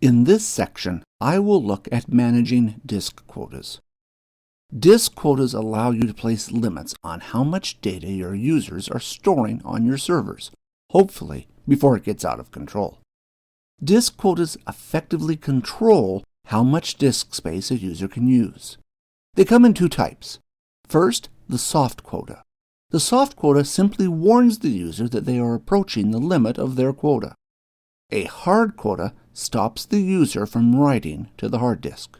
In this section, I will look at managing disk quotas. Disk quotas allow you to place limits on how much data your users are storing on your servers, hopefully before it gets out of control. Disk quotas effectively control how much disk space a user can use. They come in two types. First, the soft quota. The soft quota simply warns the user that they are approaching the limit of their quota. A hard quota stops the user from writing to the hard disk.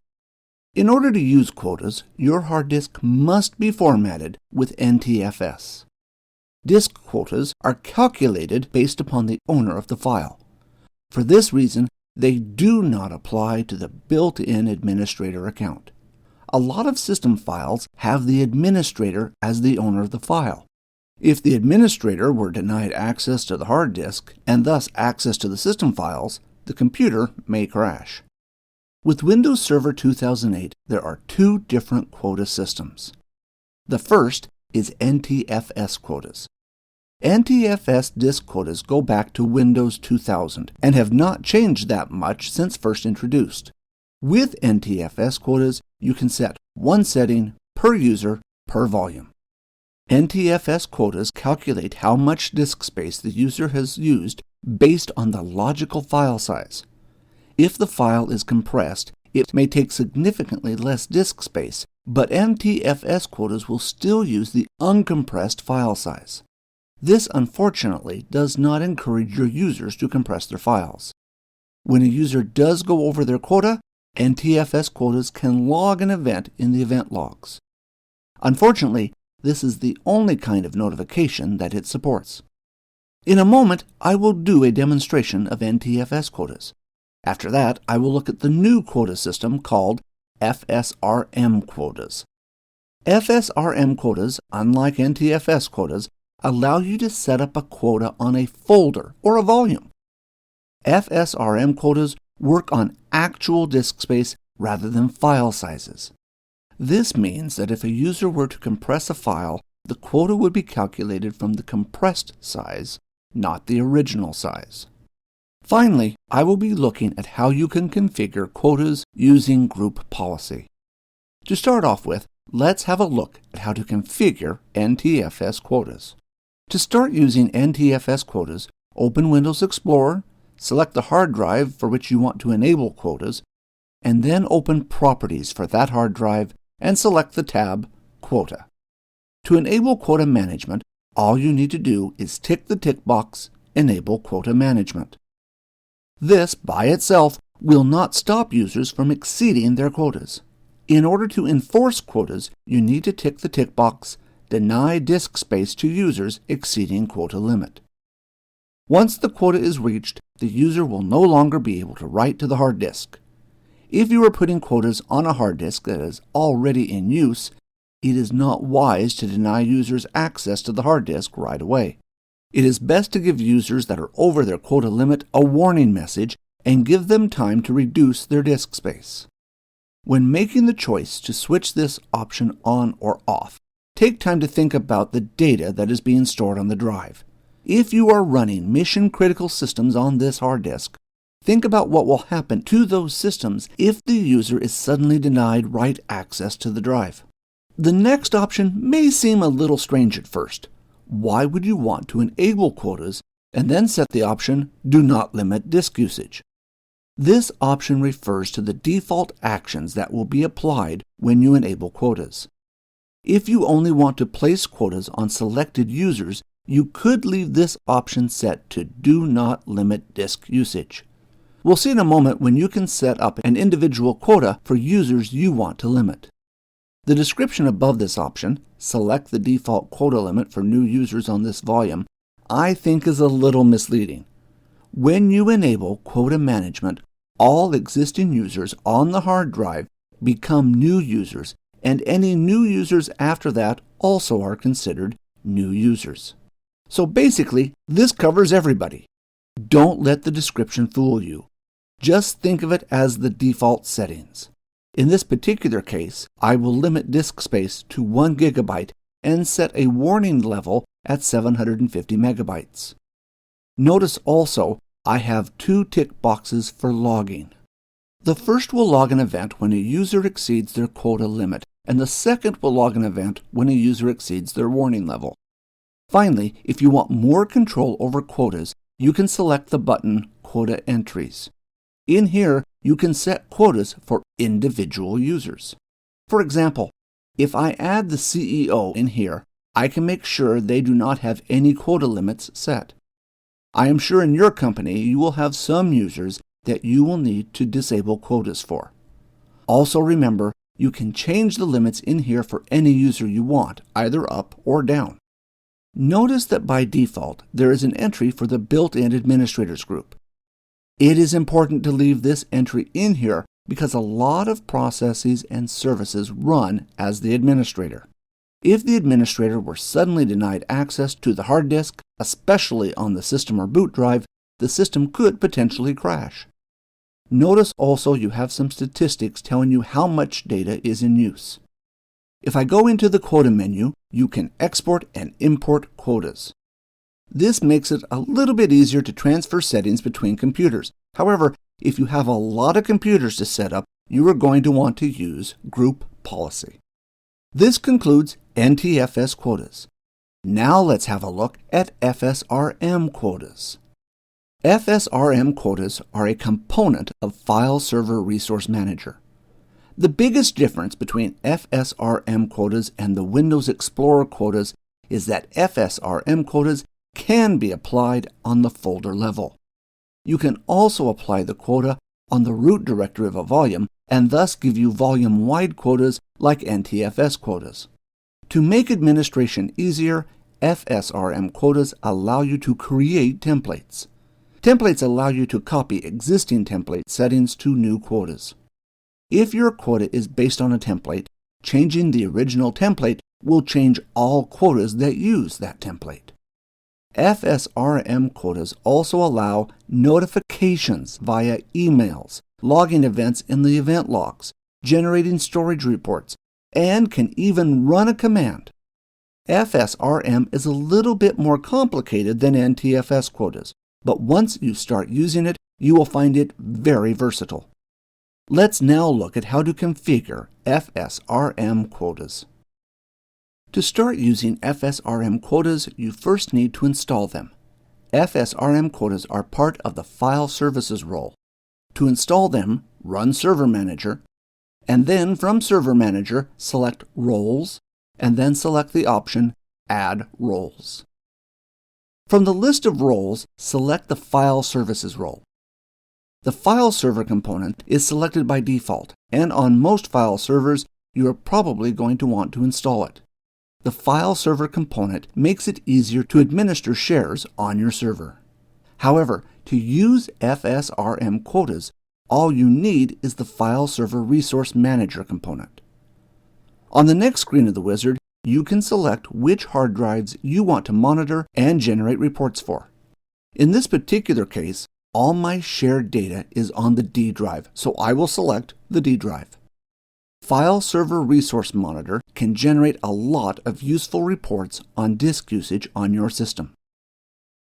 In order to use quotas, your hard disk must be formatted with NTFS. Disk quotas are calculated based upon the owner of the file. For this reason, they do not apply to the built-in administrator account. A lot of system files have the administrator as the owner of the file. If the administrator were denied access to the hard disk, and thus access to the system files, the computer may crash. With Windows Server 2008, there are two different quota systems. The first is NTFS quotas. NTFS disk quotas go back to Windows 2000 and have not changed that much since first introduced. With NTFS quotas, you can set one setting per user per volume. NTFS quotas calculate how much disk space the user has used based on the logical file size. If the file is compressed, it may take significantly less disk space, but NTFS quotas will still use the uncompressed file size. This, unfortunately, does not encourage your users to compress their files. When a user does go over their quota, NTFS quotas can log an event in the event logs. Unfortunately, this is the only kind of notification that it supports. In a moment, I will do a demonstration of NTFS quotas. After that, I will look at the new quota system called FSRM quotas. FSRM quotas, unlike NTFS quotas, allow you to set up a quota on a folder or a volume. FSRM quotas work on actual disk space rather than file sizes. This means that if a user were to compress a file, the quota would be calculated from the compressed size, not the original size. Finally, I will be looking at how you can configure quotas using group policy. To start off with, let's have a look at how to configure NTFS quotas. To start using NTFS quotas, open Windows Explorer, select the hard drive for which you want to enable quotas, and then open Properties for that hard drive and select the tab Quota. To enable quota management, all you need to do is tick the tick box Enable Quota Management. This, by itself, will not stop users from exceeding their quotas. In order to enforce quotas, you need to tick the tick box Deny disk space to users exceeding quota limit. Once the quota is reached, the user will no longer be able to write to the hard disk. If you are putting quotas on a hard disk that is already in use, it is not wise to deny users access to the hard disk right away. It is best to give users that are over their quota limit a warning message and give them time to reduce their disk space. When making the choice to switch this option on or off, take time to think about the data that is being stored on the drive. If you are running mission-critical systems on this hard disk, think about what will happen to those systems if the user is suddenly denied write access to the drive. The next option may seem a little strange at first. Why would you want to enable quotas and then set the option Do Not Limit Disk Usage? This option refers to the default actions that will be applied when you enable quotas. If you only want to place quotas on selected users, you could leave this option set to Do Not Limit Disk Usage. We'll see in a moment when you can set up an individual quota for users you want to limit. The description above this option, Select the default quota limit for new users on this volume, I think is a little misleading. When you enable quota management, all existing users on the hard drive become new users, and any new users after that also are considered new users. So basically, this covers everybody. Don't let the description fool you. Just think of it as the default settings. In this particular case, I will limit disk space to 1 GB and set a warning level at 750 megabytes. Notice also I have 2 tick boxes for logging. The first will log an event when a user exceeds their quota limit, and the second will log an event when a user exceeds their warning level. Finally, if you want more control over quotas, you can select the button Quota Entries. In here, you can set quotas for individual users. For example, if I add the CEO in here, I can make sure they do not have any quota limits set. I am sure in your company you will have some users that you will need to disable quotas for. Also remember, you can change the limits in here for any user you want, either up or down. Notice that by default, there is an entry for the built-in administrators group. It is important to leave this entry in here because a lot of processes and services run as the administrator. If the administrator were suddenly denied access to the hard disk, especially on the system or boot drive, the system could potentially crash. Notice also you have some statistics telling you how much data is in use. If I go into the quota menu, you can export and import quotas. This makes it a little bit easier to transfer settings between computers. However, if you have a lot of computers to set up, you are going to want to use group policy. This concludes NTFS quotas. Now let's have a look at FSRM quotas. FSRM quotas are a component of File Server Resource Manager. The biggest difference between FSRM quotas and the Windows Explorer quotas is that FSRM quotas can be applied on the folder level. You can also apply the quota on the root directory of a volume and thus give you volume-wide quotas like NTFS quotas. To make administration easier, FSRM quotas allow you to create templates. Templates allow you to copy existing template settings to new quotas. If your quota is based on a template, changing the original template will change all quotas that use that template. FSRM quotas also allow notifications via emails, logging events in the event logs, generating storage reports, and can even run a command. FSRM is a little bit more complicated than NTFS quotas, but once you start using it, you will find it very versatile. Let's now look at how to configure FSRM quotas. To start using FSRM quotas, you first need to install them. FSRM quotas are part of the File Services role. To install them, run Server Manager, and then from Server Manager, select Roles, and then select the option Add Roles. From the list of roles, select the File Services role. The file server component is selected by default, and on most file servers, you are probably going to want to install it. The file server component makes it easier to administer shares on your server. However, to use FSRM quotas, all you need is the File Server Resource Manager component. On the next screen of the wizard, you can select which hard drives you want to monitor and generate reports for. In this particular case, all my shared data is on the D drive, so I will select the D drive. File Server Resource Monitor can generate a lot of useful reports on disk usage on your system.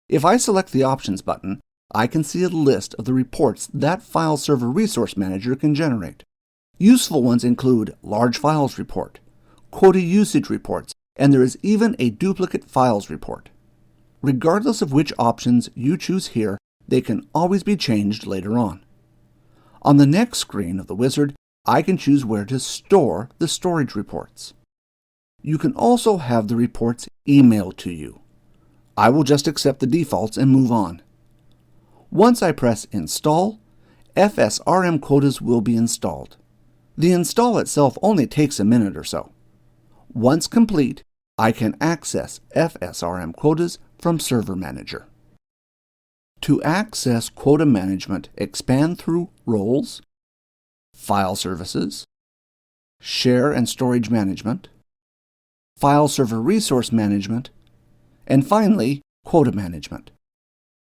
If I select the Options button, I can see a list of the reports that File Server Resource Manager can generate. Useful ones include Large Files Report, Quota Usage Reports, and there is even a Duplicate Files Report. Regardless of which options you choose here, they can always be changed later on. On the next screen of the wizard, I can choose where to store the storage reports. You can also have the reports emailed to you. I will just accept the defaults and move on. Once I press Install, FSRM quotas will be installed. The install itself only takes a minute or so. Once complete, I can access FSRM quotas from Server Manager. To access quota management, expand through Roles, File Services, Share and Storage Management, File Server Resource Management, and finally, Quota Management.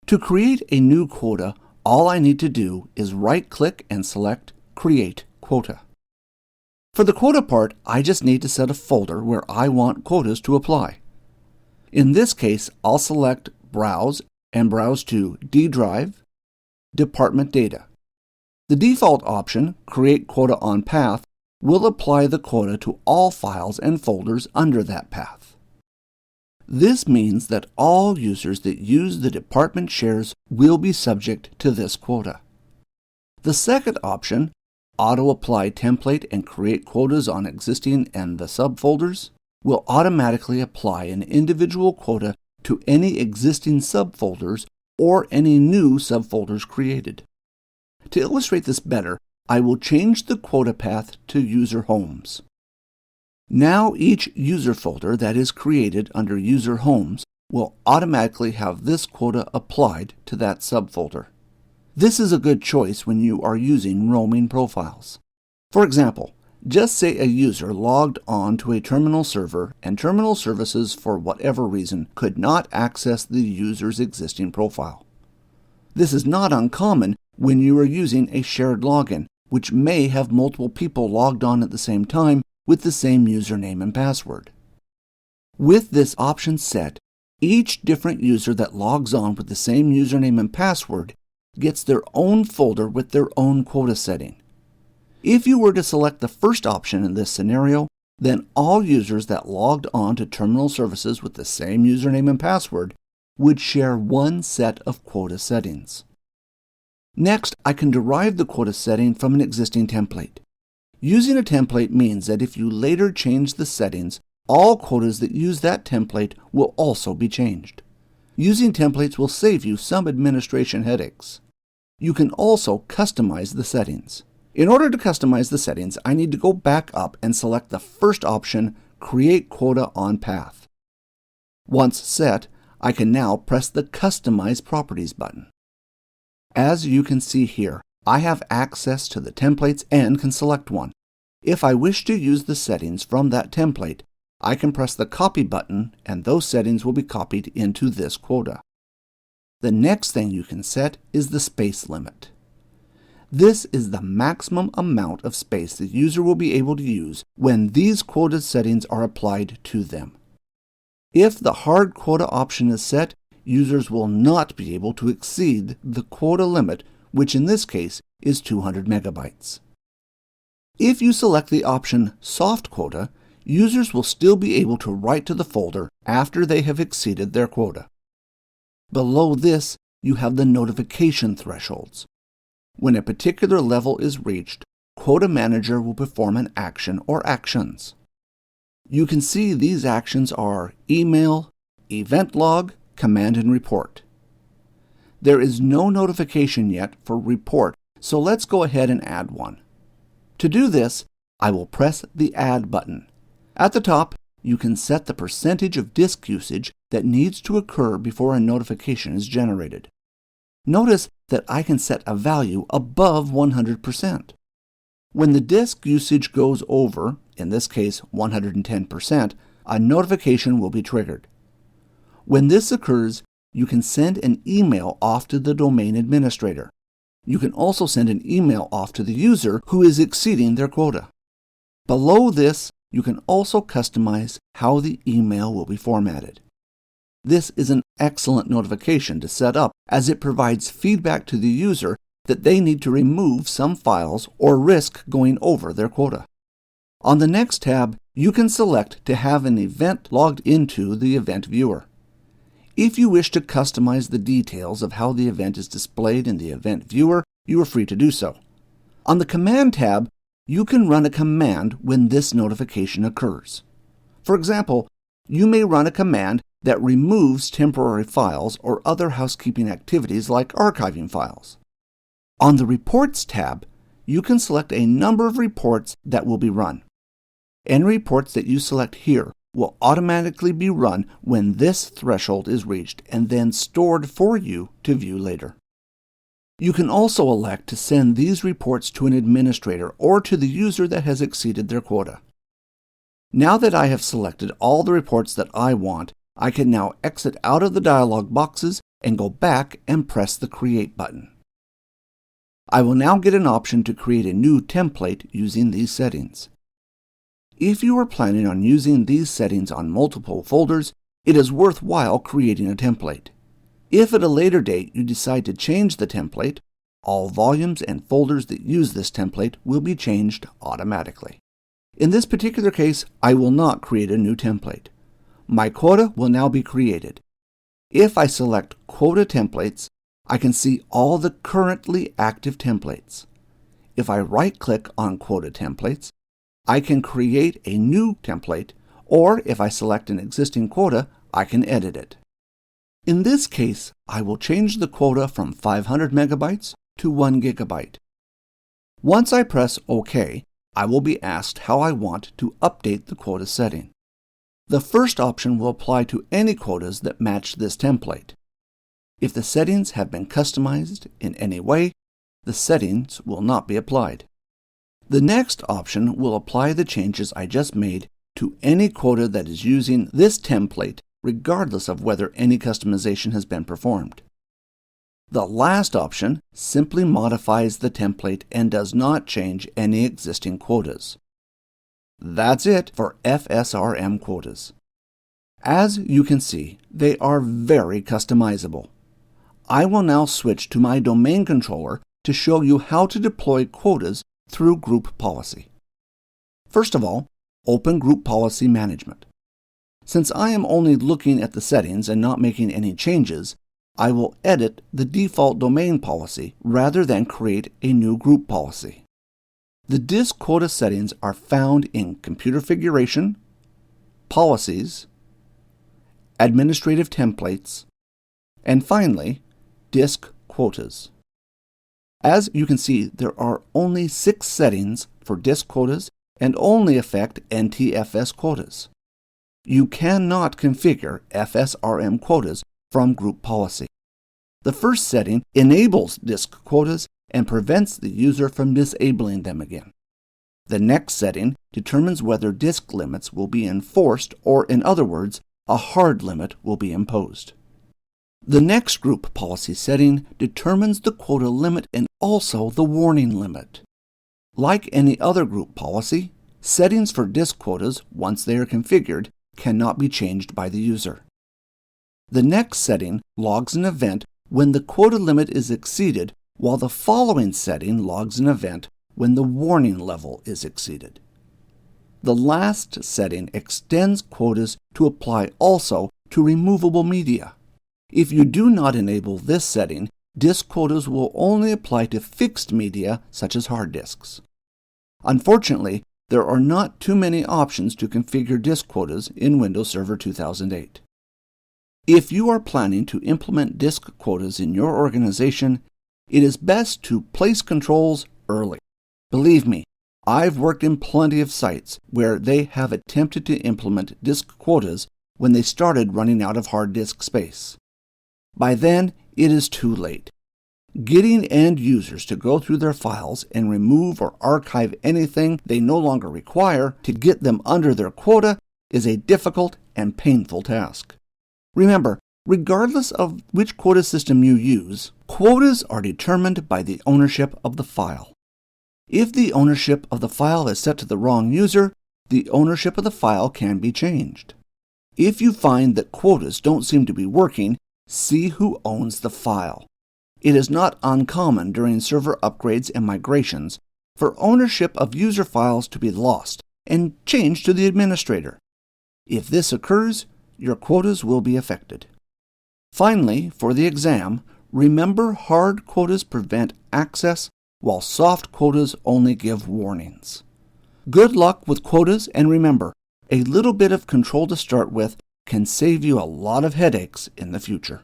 To create a new quota, all I need to do is right-click and select Create Quota. For the quota part, I just need to set a folder where I want quotas to apply. In this case, I'll select Browse and browse to D drive, Department Data. The default option, Create Quota on Path, will apply the quota to all files and folders under that path. This means that all users that use the department shares will be subject to this quota. The second option, Auto Apply Template and Create Quotas on Existing and the Subfolders, will automatically apply an individual quota to any existing subfolders or any new subfolders created. To illustrate this better, I will change the quota path to User Homes. Now each user folder that is created under User Homes will automatically have this quota applied to that subfolder. This is a good choice when you are using roaming profiles. For example, just say a user logged on to a terminal server and terminal services for whatever reason could not access the user's existing profile. This is not uncommon when you are using a shared login, which may have multiple people logged on at the same time with the same username and password. With this option set, each different user that logs on with the same username and password gets their own folder with their own quota setting. If you were to select the first option in this scenario, then all users that logged on to terminal services with the same username and password would share one set of quota settings. Next, I can derive the quota setting from an existing template. Using a template means that if you later change the settings, all quotas that use that template will also be changed. Using templates will save you some administration headaches. You can also customize the settings. In order to customize the settings, I need to go back up and select the first option, Create Quota on Path. Once set, I can now press the Customize Properties button. As you can see here, I have access to the templates and can select one. If I wish to use the settings from that template, I can press the Copy button and those settings will be copied into this quota. The next thing you can set is the space limit. This is the maximum amount of space the user will be able to use when these quota settings are applied to them. If the hard quota option is set, users will not be able to exceed the quota limit, which in this case is 200 megabytes. If you select the option Soft Quota, users will still be able to write to the folder after they have exceeded their quota. Below this, you have the notification thresholds. When a particular level is reached, Quota Manager will perform an action or actions. You can see these actions are Email, Event Log, Command and Report. There is no notification yet for Report, so let's go ahead and add one. To do this, I will press the Add button. At the top, you can set the percentage of disk usage that needs to occur before a notification is generated. Notice that I can set a value above 100%. When the disk usage goes over, in this case 110%, a notification will be triggered. When this occurs, you can send an email off to the domain administrator. You can also send an email off to the user who is exceeding their quota. Below this, you can also customize how the email will be formatted. This is an excellent notification to set up as it provides feedback to the user that they need to remove some files or risk going over their quota. On the next tab, you can select to have an event logged into the event viewer. If you wish to customize the details of how the event is displayed in the event viewer, you are free to do so. On the Command tab, you can run a command when this notification occurs. For example, you may run a command that removes temporary files or other housekeeping activities like archiving files. On the Reports tab, you can select a number of reports that will be run. Any reports that you select here will automatically be run when this threshold is reached and then stored for you to view later. You can also elect to send these reports to an administrator or to the user that has exceeded their quota. Now that I have selected all the reports that I want, I can now exit out of the dialog boxes and go back and press the Create button. I will now get an option to create a new template using these settings. If you are planning on using these settings on multiple folders, it is worthwhile creating a template. If at a later date you decide to change the template, All volumes and folders that use this template will be changed automatically. In this particular case, I will not create a new template. My quota will now be created. If I select Quota Templates, I can see all the currently active templates. If I right-click on Quota Templates, I can create a new template, or if I select an existing quota, I can edit it. In this case, I will change the quota from 500 megabytes to 1 gigabyte. Once I press OK, I will be asked how I want to update the quota setting. The first option will apply to any quotas that match this template. If the settings have been customized in any way, the settings will not be applied. The next option will apply the changes I just made to any quota that is using this template, regardless of whether any customization has been performed. The last option simply modifies the template and does not change any existing quotas. That's it for FSRM quotas. As you can see, they are very customizable. I will now switch to my domain controller to show you how to deploy quotas through Group Policy. First of all, open Group Policy Management. Since I am only looking at the settings and not making any changes, I will edit the default domain policy rather than create a new group policy. The disk quota settings are found in Configuration, Policies, Administrative Templates, and finally, Disk Quotas. As you can see, there are only 6 settings for disk quotas and only affect NTFS quotas. You cannot configure FSRM quotas from Group Policy. The first setting enables disk quotas and prevents the user from disabling them again. The next setting determines whether disk limits will be enforced, or in other words, a hard limit will be imposed. The next Group Policy setting determines the quota limit and also the warning limit. Like any other group policy, settings for disk quotas, once they are configured, cannot be changed by the user. The next setting logs an event when the quota limit is exceeded, while the following setting logs an event when the warning level is exceeded. The last setting extends quotas to apply also to removable media. If you do not enable this setting, disk quotas will only apply to fixed media such as hard disks. Unfortunately, there are not too many options to configure disk quotas in Windows Server 2008. If you are planning to implement disk quotas in your organization, it is best to place controls early. Believe me, I've worked in plenty of sites where they have attempted to implement disk quotas when they started running out of hard disk space. By then, it is too late. Getting end users to go through their files and remove or archive anything they no longer require to get them under their quota is a difficult and painful task. Remember, regardless of which quota system you use, quotas are determined by the ownership of the file. If the ownership of the file is set to the wrong user, the ownership of the file can be changed. If you find that quotas don't seem to be working, see who owns the file. It is not uncommon during server upgrades and migrations for ownership of user files to be lost and changed to the administrator. If this occurs, your quotas will be affected. Finally, for the exam, remember hard quotas prevent access while soft quotas only give warnings. Good luck with quotas, and remember, a little bit of control to start with can save you a lot of headaches in the future.